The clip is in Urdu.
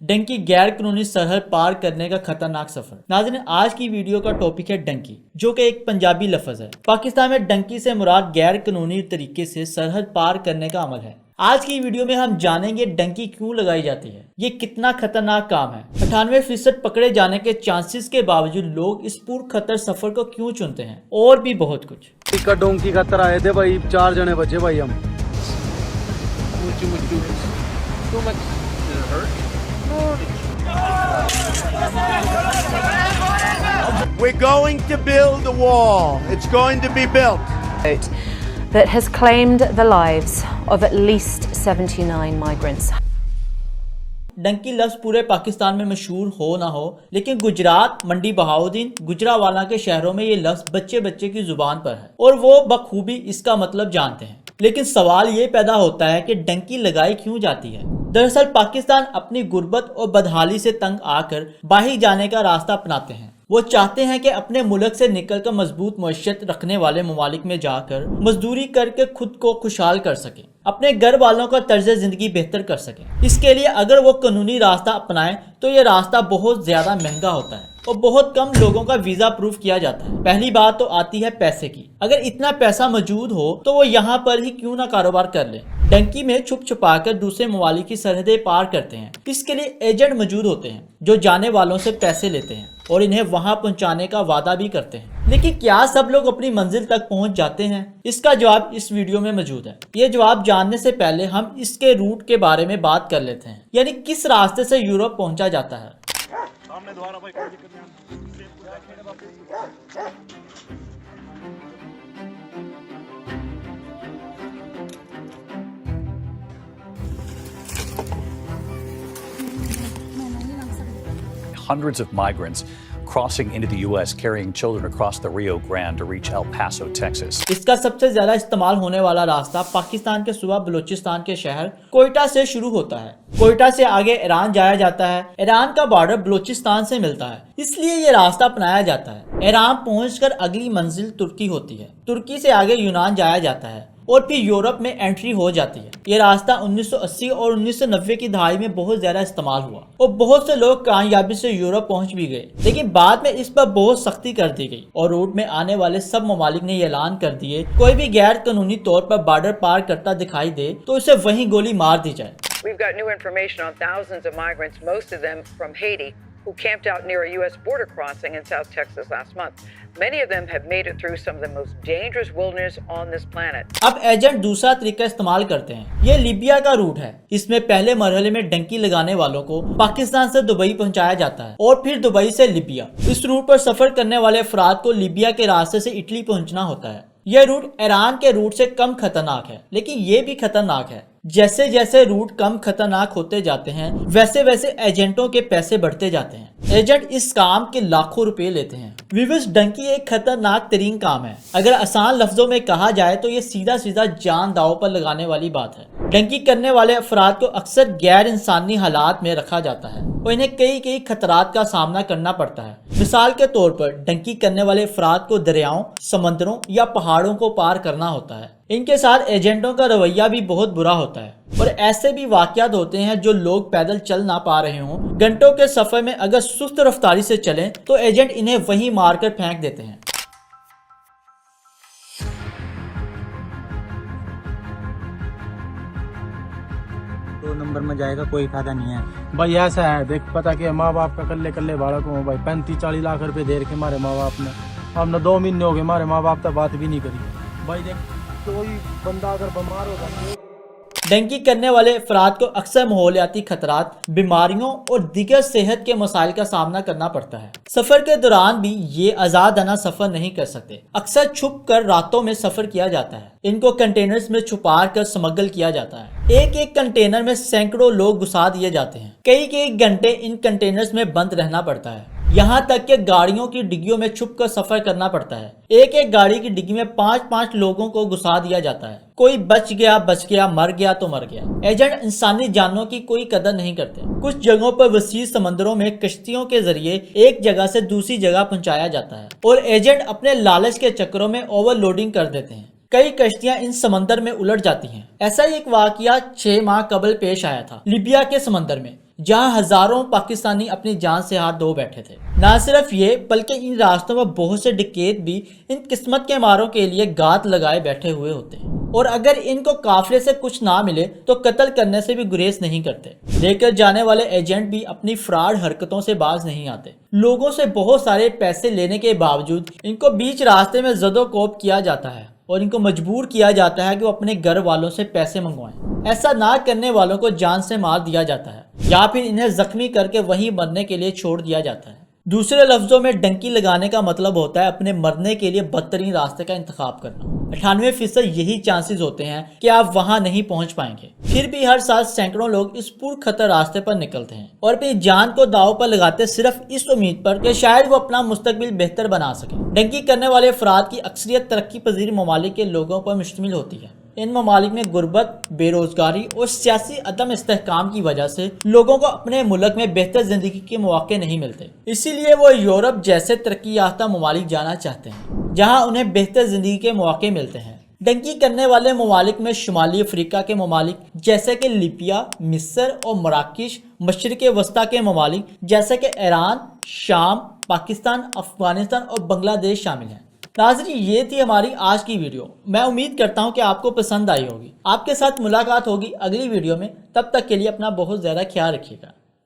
ڈنکی غیر قانونی سرحد پار کرنے کا خطرناک سفر۔ ناظرین، آج کی ویڈیو کا ٹاپک ہے ڈنکی، جو کہ ایک پنجابی لفظ ہے۔ پاکستان میں ڈنکی سے مراد غیر قانونی طریقے سے سرحد پار کرنے کا عمل ہے۔ آج کی ویڈیو میں ہم جانیں گے ڈنکی کیوں لگائی جاتی ہے، یہ کتنا خطرناک کام ہے، 98% پکڑے جانے کے چانسز کے باوجود لوگ اس پر خطر سفر کو کیوں چنتے ہیں، اور بھی بہت کچھ۔ ڈونکی خطر آئے تھے بھائی، 4 جنے بچے بھائی ہم۔ We're going to build a wall. It's going to be built. That has claimed the lives of at least 79 migrants. Donkey لفظ پورے پاکستان میں مشہور ہو نہ ہو، لیکن گجرات، منڈی بہاؤدین، گجرانوالہ کے شہروں میں یہ لفظ بچے بچے کی زبان پر ہے اور وہ بخوبی اس کا مطلب جانتے ہیں۔ لیکن سوال یہ پیدا ہوتا ہے کہ ڈنکی لگائی کیوں جاتی ہے؟ دراصل پاکستان اپنی غربت اور بدحالی سے تنگ آ کر باہر جانے کا راستہ اپناتے ہیں۔ وہ چاہتے ہیں کہ اپنے ملک سے نکل کر مضبوط معیشت رکھنے والے ممالک میں جا کر مزدوری کر کے خود کو خوشحال کر سکیں، اپنے گھر والوں کا طرز زندگی بہتر کر سکیں۔ اس کے لیے اگر وہ قانونی راستہ اپنائیں تو یہ راستہ بہت زیادہ مہنگا ہوتا ہے اور بہت کم لوگوں کا ویزا اپروو کیا جاتا ہے۔ پہلی بات تو آتی ہے پیسے کی۔ اگر اتنا پیسہ موجود ہو تو وہ یہاں پر ہی کیوں نہ کاروبار کر لیں۔ ڈنکی میں چھپ چھپا کر دوسرے ممالک کی سرحدیں پار کرتے ہیں۔ اس کے لیے ایجنٹ موجود ہوتے ہیں جو جانے والوں سے پیسے لیتے ہیں اور انہیں وہاں پہنچانے کا وعدہ بھی کرتے ہیں۔ لیکن کیا سب لوگ اپنی منزل تک پہنچ جاتے ہیں؟ اس کا جواب اس ویڈیو میں موجود ہے۔ یہ جواب جاننے سے پہلے ہم اس کے روٹ کے بارے میں بات کر لیتے ہیں، یعنی کس راستے سے یورپ پہنچا جاتا ہے۔ Hundreds of migrants crossing into the U.S. carrying children across the Rio Grande to reach El Paso, Texas. اس کا سب سے زیادہ استعمال ہونے والا راستہ پاکستان کے صوبہ بلوچستان کے شہر کوئٹہ سے شروع ہوتا ہے۔ کوئٹہ سے آگے ایران جایا جاتا ہے۔ ایران کا بارڈر بلوچستان سے ملتا ہے، اس لیے یہ راستہ اپنایا جاتا ہے۔ ایران پہنچ کر اگلی منزل ترکی ہوتی ہے۔ ترکی سے آگے یونان جایا جاتا ہے اور پھر یورپ میں انٹری ہو جاتی ہے۔ یہ راستہ 1980 اور 1990 کی دہائی میں بہت زیادہ استعمال ہوا اور بہت سے لوگ کامیابی سے یورپ پہنچ بھی گئے، لیکن بعد میں اس پر بہت سختی کر دی گئی اور روٹ میں آنے والے سب ممالک نے یہ اعلان کر دیے کوئی بھی غیر قانونی طور پر بارڈر پار کرتا دکھائی دے تو اسے وہیں گولی مار دی جائے۔ We've got new information on thousands of migrants, most of them from Haiti, who camped out near a U.S. border crossing in South Texas last month. Many of them have made it through some of the most dangerous wilderness on this planet. اب ایجنٹ دوسرا طریقہ استعمال کرتے ہیں۔ یہ لیبیا کا روٹ ہے۔ اس میں پہلے مرحلے میں ڈنکی لگانے والوں کو پاکستان سے دبئی پہنچایا جاتا ہے اور پھر دبئی سے لیبیا۔ اس روٹ پر سفر کرنے والے افراد کو لیبیا کے راستے سے اٹلی پہنچنا ہوتا ہے۔ یہ روٹ ایران کے روٹ سے کم خطرناک ہے، لیکن یہ بھی خطرناک ہے۔ جیسے جیسے روٹ کم خطرناک ہوتے جاتے ہیں ویسے ویسے ایجنٹوں کے پیسے بڑھتے جاتے ہیں۔ ایجنٹ اس کام کے لاکھوں روپے لیتے ہیں۔ ویورز، ڈنکی ایک خطرناک ترین کام ہے۔ اگر آسان لفظوں میں کہا جائے تو یہ سیدھا سیدھا جان داؤ پر لگانے والی بات ہے۔ ڈنکی کرنے والے افراد کو اکثر غیر انسانی حالات میں رکھا جاتا ہے اور انہیں کئی خطرات کا سامنا کرنا پڑتا ہے۔ مثال کے طور پر ڈنکی کرنے والے افراد کو دریاؤں، سمندروں یا پہاڑوں کو پار کرنا ہوتا ہے۔ ان کے ساتھ ایجنٹوں کا رویہ بھی بہت برا ہوتا ہے اور ایسے بھی واقعات ہوتے ہیں جو لوگ پیدل چل نہ پا رہے ہوں، گھنٹوں کے سفر میں اگر سست رفتاری سے چلیں تو ایجنٹ انہیں وہیں مار کر پھینک دیتے ہیں۔ دو نمبر میں جائے گا کوئی فائدہ نہیں ہے بھائی ایسا ہے، دیکھ پتا کہ ماں باپ کا کلے بالک ہوں بھائی، 35-40 لاکھ روپے دے کے ہمارے ماں باپ نے، ہم نے 2 مہینے ہو گئے ہمارے ماں باپ تک بات بھی نہیں کری بھائی۔ دیکھ کوئی بندہ اگر بیمار ہوگا، ڈنکی کرنے والے افراد کو اکثر ماحولیاتی خطرات، بیماریوں اور دیگر صحت کے مسائل کا سامنا کرنا پڑتا ہے۔ سفر کے دوران بھی یہ آزادانہ سفر نہیں کر سکتے۔ اکثر چھپ کر راتوں میں سفر کیا جاتا ہے۔ ان کو کنٹینرز میں چھپا کر سمگل کیا جاتا ہے۔ ایک کنٹینر میں سینکڑوں لوگ گھسا دیے جاتے ہیں۔ کئی گھنٹے ان کنٹینرز میں بند رہنا پڑتا ہے، یہاں تک کہ گاڑیوں کی ڈگیوں میں چھپ کر سفر کرنا پڑتا ہے۔ ایک گاڑی کی ڈگی میں 5 لوگوں کو گھسا دیا جاتا ہے۔ کوئی بچ گیا، مر گیا تو مر گیا۔ ایجنٹ انسانی جانوں کی کوئی قدر نہیں کرتے۔ کچھ جگہوں پر وسیع سمندروں میں کشتیوں کے ذریعے ایک جگہ سے دوسری جگہ پہنچایا جاتا ہے اور ایجنٹ اپنے لالچ کے چکروں میں اوور لوڈنگ کر دیتے ہیں۔ کئی کشتیاں ان سمندر میں الٹ جاتی ہیں۔ ایسا ہی ایک واقعہ 6 ماہ قبل پیش آیا تھا لیبیا کے سمندر میں۔ جہاں ہزاروں پاکستانی اپنی جان سے ہاتھ دھو بیٹھے تھے۔ نہ صرف یہ بلکہ ان راستوں پر بہت سے ڈکیت بھی ان قسمت کے ماروں کے لیے گات لگائے بیٹھے ہوئے ہوتے ہیں، اور اگر ان کو قافلے سے کچھ نہ ملے تو قتل کرنے سے بھی گریز نہیں کرتے۔ لے کر جانے والے ایجنٹ بھی اپنی فراڈ حرکتوں سے باز نہیں آتے۔ لوگوں سے بہت سارے پیسے لینے کے باوجود ان کو بیچ راستے میں زد و کوب کیا جاتا ہے اور ان کو مجبور کیا جاتا ہے کہ وہ اپنے گھر والوں سے پیسے منگوائیں۔ ایسا نہ کرنے والوں کو جان سے مار دیا جاتا ہے یا پھر انہیں زخمی کر کے وہیں مرنے کے لیے چھوڑ دیا جاتا ہے۔ دوسرے لفظوں میں ڈنکی لگانے کا مطلب ہوتا ہے اپنے مرنے کے لیے بدترین راستے کا انتخاب کرنا۔ 98% یہی چانسز ہوتے ہیں کہ آپ وہاں نہیں پہنچ پائیں گے۔ پھر بھی ہر سال سینکڑوں لوگ اس پر خطر راستے پر نکلتے ہیں اور اپنی جان کو داؤ پر لگاتے صرف اس امید پر کہ شاید وہ اپنا مستقبل بہتر بنا سکیں۔ ڈنکی کرنے والے افراد کی اکثریت ترقی پذیر ممالک کے لوگوں پر مشتمل ہوتی ہے۔ ان ممالک میں غربت، بے روزگاری اور سیاسی عدم استحکام کی وجہ سے لوگوں کو اپنے ملک میں بہتر زندگی کے مواقع نہیں ملتے، اسی لیے وہ یورپ جیسے ترقی یافتہ ممالک جانا چاہتے ہیں جہاں انہیں بہتر زندگی کے مواقع ملتے ہیں۔ ڈنکی کرنے والے ممالک میں شمالی افریقہ کے ممالک جیسے کہ لیبیا، مصر اور مراکش، مشرق وسطیٰ کے ممالک جیسے کہ ایران، شام، پاکستان، افغانستان اور بنگلہ دیش شامل ہیں۔ ناظرین، یہ تھی ہماری آج کی ویڈیو۔ میں امید کرتا ہوں کہ آپ کو پسند آئی ہوگی۔ آپ کے ساتھ ملاقات ہوگی اگلی ویڈیو میں، تب تک کے لیے اپنا بہت زیادہ خیال رکھیے گا۔